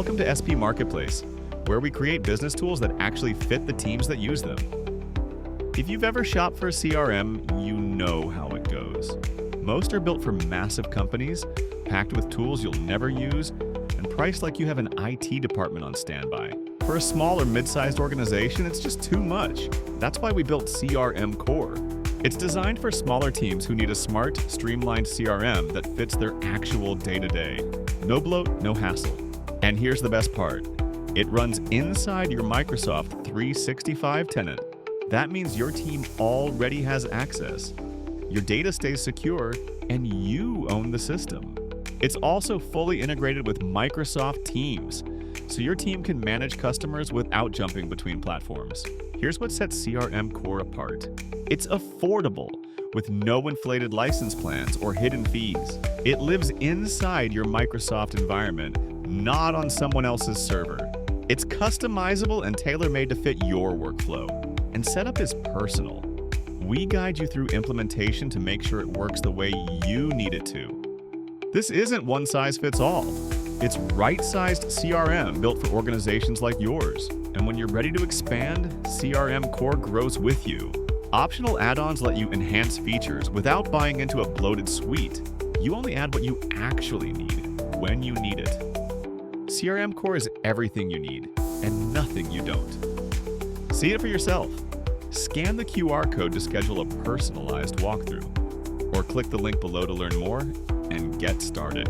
Welcome to SP Marketplace, where we create business tools that actually fit the teams that use them. If you've ever shopped for a CRM, you know how it goes. Most are built for massive companies, packed with tools you'll never use, and priced like you have an IT department on standby. For a small or mid-sized organization, it's just too much. That's why we built CRM Core. It's designed for smaller teams who need a smart, streamlined CRM that fits their actual day-to-day. No bloat, no hassle. And here's the best part. It runs inside your Microsoft 365 tenant. That means your team already has access. Your data stays secure, and you own the system. It's also fully integrated with Microsoft Teams, so your team can manage customers without jumping between platforms. Here's what sets CRM Core apart. It's affordable, with no inflated license plans or hidden fees. It lives inside your Microsoft environment, not on someone else's server. It's customizable and tailor-made to fit your workflow. And setup is personal. We guide you through implementation to make sure it works the way you need it to. This isn't one size fits all. It's right-sized CRM built for organizations like yours. And when you're ready to expand, CRM Core grows with you. Optional add-ons let you enhance features without buying into a bloated suite. You only add what you actually need, when you need it. CRM Core is everything you need, and nothing you don't. See it for yourself. Scan the QR code to schedule a personalized walkthrough, or click the link below to learn more and get started.